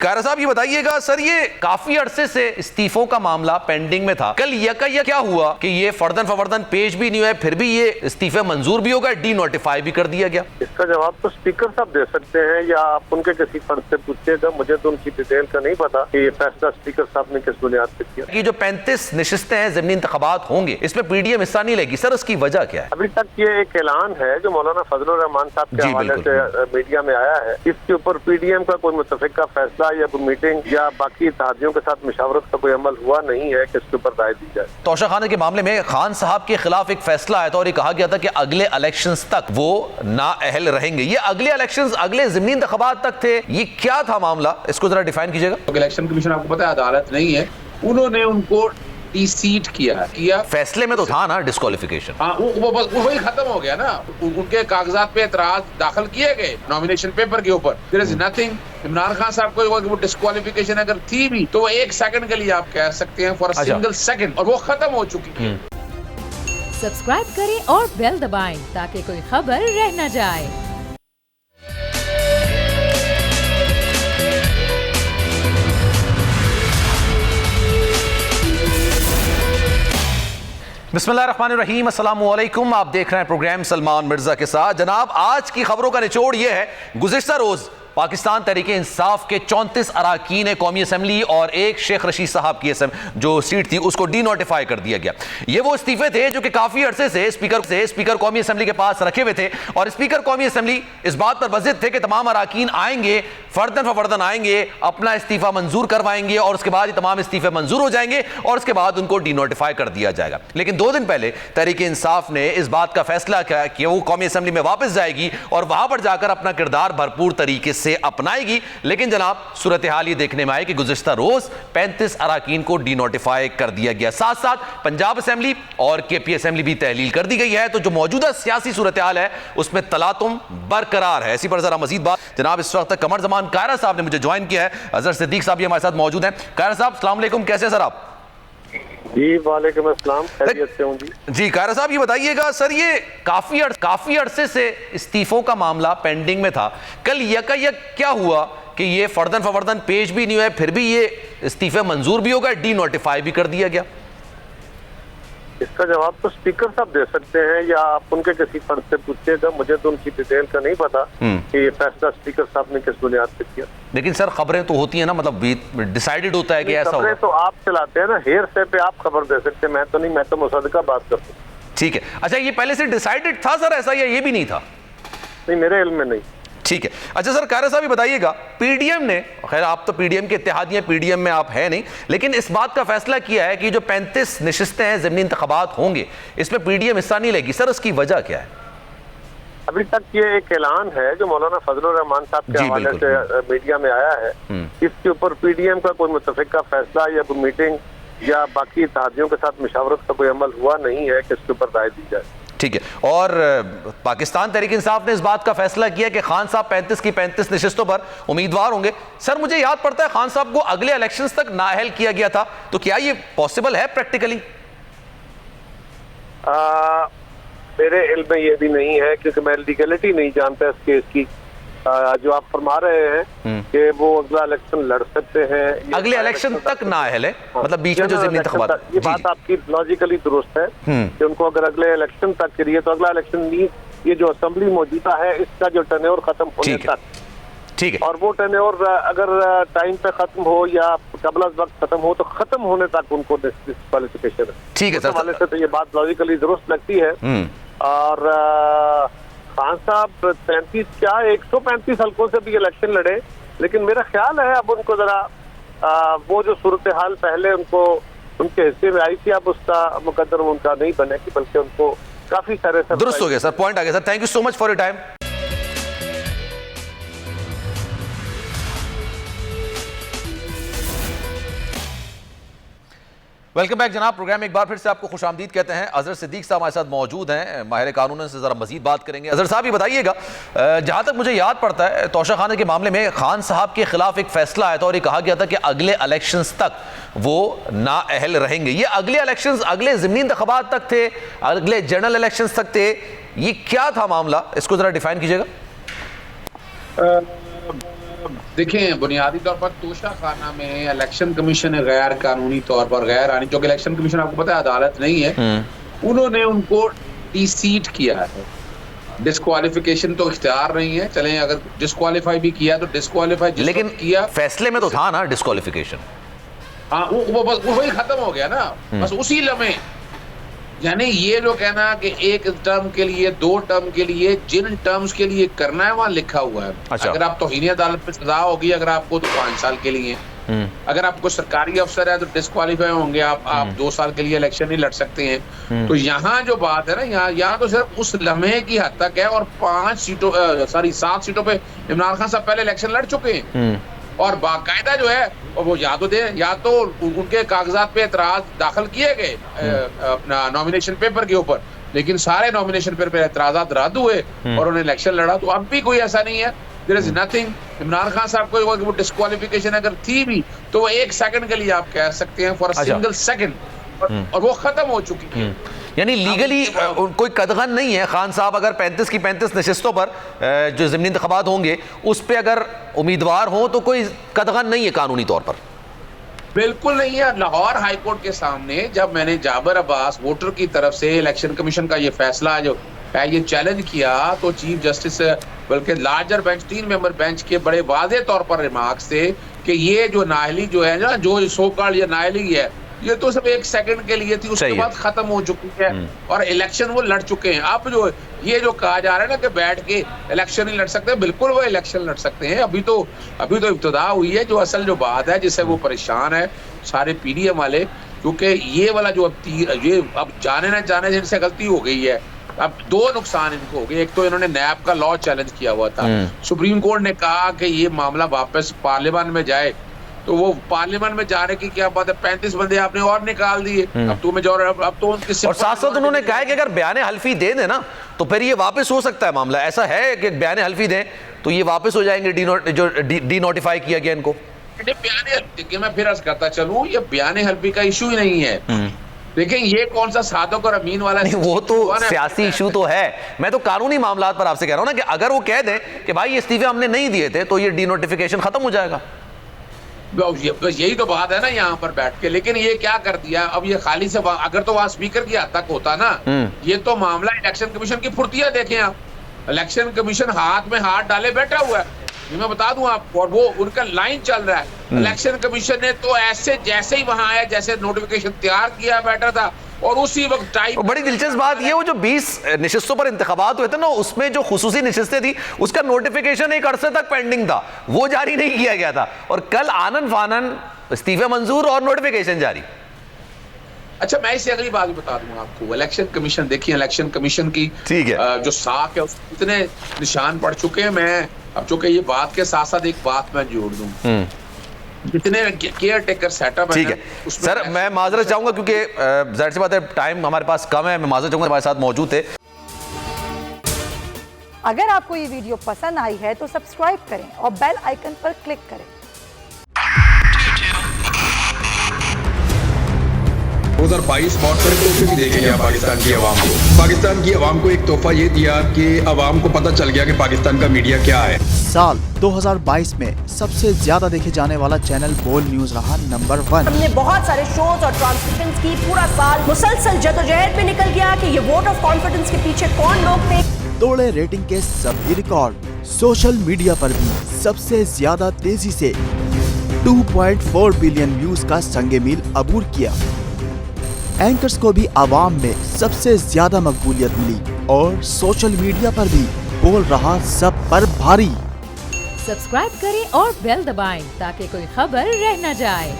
कारा साहब ये बताइएगा सर, ये काफी अरसे से इस्तीफों का मामला पेंडिंग में था। कल यका क्या हुआ कि ये फर्दन फवर्दन पेश भी नहीं हुआ, फिर भी ये इस्तीफे मंजूर भी होगा, डी नोटिफाई भी कर दिया गया। इसका जवाब तो स्पीकर साहब दे सकते हैं या आप उनके किसी फर्द से पूछिएगा, मुझे तो उनकी डिटेल का नहीं पता कि ये फैसला स्पीकर साहब ने किस बुनियाद पे किया। कि जो 35 नशिस्तें हैं ज़िमनी इंतखाबात होंगे, इसमें पीडीएम हिस्सा नहीं लेगी, सर उसकी वजह क्या है? अभी तक ये एक ऐलान है जो मौलाना फजलुर रहमान साहब के हवाले से मीडिया में आया है। इसके ऊपर पीडीएम का कोई मुतफिका फैसला या कोई मीटिंग या बाकी इत्तेहादियों के साथ मुशावरत का कोई अमल हुआ नहीं है कि इसके ऊपर राय दी जाए। तोशाखाना के मामले में खान साहब के खिलाफ एक फैसला आया था और ये कहा गया था कि अगले इलेक्शंस तक वो नाअहल रहेंगे। ये अगले इलेक्शंस अगले ज़िमनी इंतखाबात तक थे, ये क्या था मामला, इसको जरा डिफाइन कीजिएगा। इलेक्शन कमीशन आपको पता है अदालत नहीं है, उन्होंने उनको डिसीट किया। फैसले में तो था ना डिस्क्वालिफिकेशन। हाँ, वो बस वही खत्म हो गया ना। उनके कागजात पे एतराज दाखिल किए गए नॉमिनेशन पेपर के ऊपर। There is nothing. Imran Khan sahab को वो डिस्क्वालिफिकेशन अगर थी भी तो वो 1 सेकंड के लिए आप कह सकते हैं, फॉर अ सिंगल सेकंड, और वो खत्म हो चुकी है। सब्सक्राइब करें और बेल दबाएं ताकि कोई खबर रह न जाए। बिस्मिल्लाहिर्रहमानिर्रहीम, अस्सलाम वालेकुम। आप देख रहे हैं प्रोग्राम सलमान मिर्जा के साथ। जनाब, आज की खबरों का निचोड़ यह है, गुज़िश्ता रोज पाकिस्तान तहरीक इंसाफ के 34 अराकीन कौमी असम्बली और एक शेख रशीद साहब की जो सीट थी उसको डी नोटिफाई कर दिया गया। ये वो इस्तीफे थे जो कि काफी अरसे से स्पीकर कौमी असम्बली के पास रखे हुए थे और स्पीकर कौमी असम्बली इस बात पर वज़िद थे कि तमाम अराकीन आएंगे, फर्दन फवर्दन आएंगे, अपना इस्तीफा मंजूर करवाएंगे और उसके बाद ये तमाम इस्तीफे मंजूर हो जाएंगे और उसके बाद उनको डी नोटिफाई कर दिया जाएगा। लेकिन 2 दिन पहले तहरीक इंसाफ ने इस बात का फैसला किया कि वो कौमी असम्बली में वापस जाएगी और वहां पर जाकर अपना किरदार भरपूर तरीके से अपनाएगी। लेकिन जनाब, सूरत हाल ये देखने में आई कि गुज़िश्ता रोज 35 अराकीन को डी नोटिफाई कर दिया गया। साथ साथ पंजाब असम्बली और केपी असम्बली भी तहलील कर दी गई है। तो जो मौजूदा सियासी सूरत हाल है उसमें तलातुम बरकरार है। इसी पर जरा मजीद बात जनाब इस वक्त कमर जमान कायरा साहब ने मुझे ज्वाइन किया है। अजहर सिद्दीक साहब भी हमारे साथ मौजूद हैं। कायरा साहब, अस्सलाम वालेकुम, कैसे हैं सर आप? जी वालेकुम अस्सलाम, खैरियत से हूं जी। कायरा साहब ये बताइएगा सर, ये काफी अरसे से इस्तीफों का मामला पेंडिंग में था। कल यका क्या हुआ कि ये फर्दन फवर्दन पेश भी नहीं हुआ, फिर भी ये इस्तीफे मंजूर भी होगा, डी नोटिफाई भी कर दिया गया। इसका जवाब तो स्पीकर साहब दे सकते हैं या आप उनके किसी फर्द से पूछिएगा, मुझे तो उनकी डिटेल का नहीं पता कि ये फैसला स्पीकर साहब ने किस बुनियाद पे किया। लेकिन सर खबरें तो होती है ना, मतलब डिसाइडेड होता है कि ऐसा होगा। तो आप चलाते हैं ना, हेयर से पे आप खबर दे सकते हैं, मैं तो नहीं, मैं तो मुसद्दका बात करता हूँ। ठीक है, अच्छा ये पहले से डिसाइडेड था सर ऐसा, या ये भी नहीं था? नहीं, मेरे इल्म में नहीं। ठीक है, अच्छा सर कायरा साहब ये बताइएगा, पीडीएम ने, खैर आप तो पीडीएम के इत्तेहादी हैं, पीडीएम में आप है नहीं, लेकिन इस बात का फैसला किया है कि जो 35 नशिस्तें हैं ज़िमनी इंतखाबात होंगे, इसमें पीडीएम हिस्सा नहीं लेगी। सर उसकी वजह क्या है? अभी तक ये एक ऐलान है जो मौलाना फजलुर रहमान साहब के हवाले से मीडिया में आया है। इसके ऊपर पीडीएम का कोई मुतफिका फैसला या कोई मीटिंग या बाकी इत्तेहादियों के साथ मुशावरत का कोई अमल हुआ नहीं है कि इसके ऊपर राय दी जाए। ठीक है, और पाकिस्तान तहरीक इंसाफ ने इस बात का फैसला किया कि खान साहब 35 की 35 नशिस्तों पर उम्मीदवार होंगे। सर मुझे याद पड़ता है खान साहब को अगले इलेक्शंस तक नाअहल किया गया था, तो क्या ये पॉसिबल है प्रैक्टिकली? मेरे इल्म में ये भी नहीं है क्योंकि मैं लीगलिटी नहीं जानता इस केस की। जो आप फरमा रहे हैं कि वो अगला इलेक्शन लड़ सकते हैं, अगले इलेक्शन तक नाअहल है, मतलब बीच में जो ज़िमनी इंतखाबात, ये बात आपकी लॉजिकली दुरुस्त है कि उनको अगर अगले इलेक्शन तक के लिए, तो अगला इलेक्शन नहीं, ये जो असेंबली मौजूदा है इसका जो टेन्योर खत्म होने तक, ठीक है, और वो टेन्योर अगर टाइम पे खत्म हो या कबल वक्त खत्म हो तो खत्म होने तक उनको डिस्क्वालिफिकेशन है। ठीक है सर, से तो ये बात लॉजिकली दुरुस्त लगती है। और खान साहब 35 क्या 135 हल्कों से भी इलेक्शन लड़े, लेकिन मेरा ख्याल है अब उनको जरा वो जो सूरत हाल पहले उनको उनके हिस्से में आई थी, अब उसका मुकद्दर उनका नहीं बनेगी, बल्कि उनको काफी सारे दुरुस्त हो गया सर, पॉइंट आ गया sir. Thank you so much for your time. Welcome back जनाब, प्रोग्राम एक बार फिर से आपको खुशामदीद कहते हैं। अजहर सिद्दीक साहब हमारे साथ मौजूद हैं, माहिर कानून से ज़रा मजीद बात करेंगे। अजहर साहब ये बताइएगा, जहाँ तक मुझे याद पड़ता है तोशाखाना के मामले में खान साहब के खिलाफ एक फैसला आया था और ये कहा गया था कि अगले इलेक्शंस तक वो नाअहल रहेंगे। ये अगले इलेक्शंस अगले ज़िमनी इंतखाबात तक थे, अगले जनरल इलेक्शंस तक थे, ये क्या था मामला, इसको ज़रा डिफाइन कीजिएगा। देखिए, बुनियादी तौर पर तोशा खाना में इलेक्शन कमीशन ने गैर कानूनी तौर पर गैर आनी, जो कि इलेक्शन कमीशन आपको पता है अदालत नहीं है, उन्होंने उनको डिसीट किया है। डिस्क्वालिफिकेशन तो इख्तियार नहीं है, चलें अगर डिस्क्वालीफाई भी किया तो डिस्क्वालीफाई लेकिन किया, फैसले में तो था ना डिस्क्वालिफिकेशन। हाँ वो बस वही खत्म हो गया ना, बस उसी लम्हे। यानी ये जो कहना कि एक टर्म के लिए, 2 टर्म के लिए, जिन टर्म्स के लिए करना है वहां लिखा हुआ है। अच्छा। अगर आप तौहीन अदालत पे सजा होगी अगर आपको तो 5 साल के लिए, अगर आपको सरकारी अफसर है तो डिस्क्वालीफाई होंगे आप 2 साल के लिए इलेक्शन नहीं लड़ सकते हैं। तो यहाँ जो बात है ना, यहाँ तो सिर्फ उस लम्हे की हद तक है, और 7 सीटों पे इमरान खान साहब पहले इलेक्शन लड़ चुके हैं, और बाकायदा जो है वो या तो उनके कागजात पे एतराज दाखिल किए गए अपना नॉमिनेशन पेपर के ऊपर, लेकिन सारे नॉमिनेशन पेपर पे एतराजात रद्द हुए और उन्हें इलेक्शन लड़ा। तो अब भी कोई ऐसा नहीं है, there is nothing. Imran Khan sahab को वो डिस्क्वालिफिकेशन अगर थी भी तो वो 1 सेकंड के लिए आप कह सकते हैं, फॉर अ सिंगल सेकंड, और वो खत्म हो चुकी है। यानी लीगली कोई कदगन नहीं है। खान साहब अगर 35 की 35 नशिस्तों पर जो ज़मीनी इंतखाबात होंगे उस पर अगर उम्मीदवार हो तो कोई कदगन नहीं है कानूनी तौर पर। बिल्कुल नहीं है। लाहौर हाई कोर्ट के सामने जब मैंने जाबर अब्बास वोटर की तरफ से इलेक्शन कमीशन का ये फैसला जो है ये चैलेंज किया, तो चीफ जस्टिस बल्कि लार्जर बेंच 3 मेंबर बेंच के बड़े वाज़ेह तौर पर रिमार्क्स थे कि ये जो नाअहली जो है ना, जो सो कॉल्ड ये नाअहली है, ये तो सिर्फ 1 सेकंड के लिए थी, उसके बाद खत्म हो चुकी है और इलेक्शन वो लड़ चुके हैं। अब जो ये जो कहा जा रहा है ना कि बैठ के इलेक्शन नहीं लड़ सकते, बिल्कुल वो इलेक्शन लड़ सकते हैं। अभी तो इब्तिदा हुई है। जो असल जो बात है जिससे वो परेशान है सारे पीडीएम वाले, क्योंकि ये वाला जो अब जाने ना जाने से इनसे गलती हो गई है। अब 2 नुकसान इनको हो गए। एक तो इन्होंने नैब का लॉ चैलेंज किया हुआ था, सुप्रीम कोर्ट ने कहा कि ये मामला वापस पार्लियामेंट में जाए, तो वो पार्लियामेंट में जाने की क्या बात है, 35 बंदे आपने और निकाल दिए। अब तो उनके और साथ उन्होंने कहा कि अगर बयान हल्फी दे दें ना तो फिर ये वापस हो सकता है मामला। ऐसा है कि बयान हल्फी दें तो ये वापस हो जाएंगे, डी नोटिफाई किया गया इनको। मैं फिर अर्ज करता चलूं, ये बयान हल्फी का इशू ही नहीं है। लेकिन ये कौन सा सादक और अमीन वाला नहीं, वो तो सियासी इशू तो है। मैं तो कानूनी मामलात पर आपसे कह रहा हूं ना कि अगर वो कह दें कि भाई ये इस्तीफे हमने नहीं दिए थे तो ये डी नोटिफिकेशन खत्म हो जाएगा। यही तो बात है ना यहाँ पर बैठ के। लेकिन ये क्या कर दिया अब, ये खाली से अगर तो वहां स्पीकर की हद तक होता ना, ये तो मामला इलेक्शन कमीशन की फुर्तियां देखें आप। इलेक्शन कमीशन हाथ में हाथ डाले बैठा हुआ है, ये मैं बता दूं आपको, और वो उनका लाइन चल रहा है। इलेक्शन कमीशन ने तो ऐसे जैसे ही वहां आया, जैसे नोटिफिकेशन तैयार किया बैठा था, और उसी वक्त टाइम। बड़ी दिलचस्प बात ये, वो जो 20 नशिस्तों पर इंतखाबात हुए थे ना, उसमें जो खुसूसी नशिस्तें थी उसका नोटिफिकेशन एक अरसे तक पेंडिंग था, वो जारी नहीं किया गया था, और कल आनन फानन इस्तीफे मंजूर और नोटिफिकेशन जारी। अच्छा, मैं इससे अगली बात भी बता दूंगा आपको। इलेक्शन कमीशन देखिए, इलेक्शन कमीशन की जो साख है उसमें इतने निशान पड़ चुके हैं। मैं अब चूंकि ये बात के साथ साथ एक बात मैं जोड़ दूं, जितने केयर टेकर सेटअप है। ठीक है सर, मैं माजरत चाहूंगा क्योंकि जाहिर सी बात है टाइम हमारे पास कम है। मैं माजरत चाहूंगा, हमारे साथ मौजूद थे। अगर आपको ये वीडियो पसंद आई है तो सब्सक्राइब करें और बेल आइकन पर क्लिक करें। 2022 बहुत सारे तोहफे भी देखे गया पाकिस्तान की आवाम को। पाकिस्तान की आवाम को एक तोहफा ये दिया कि आवाम को पता चल गया कि पाकिस्तान का मीडिया क्या है। साल 2022 में सबसे ज्यादा देखे जाने वाला चैनल बोल न्यूज रहा नंबर 1। हमने बहुत सारे शोज और ट्रांसमिशंस की, पूरा साल मुसलसल जदोजहद में निकल गया कि ये वोट ऑफ कॉन्फिडेंस के पीछे कौन लोग थे। तोड़े रेटिंग के सभी रिकॉर्ड। सोशल मीडिया पर भी सबसे ज्यादा तेजी से 2.4 बिलियन व्यूज का संगे मील अबूर किया। एंकर्स को भी आवाम में सबसे ज्यादा मकबूलियत मिली और सोशल मीडिया पर भी बोल रहा सब पर भारी। सब्सक्राइब करें और बेल दबाएं ताकि कोई खबर रह न जाए।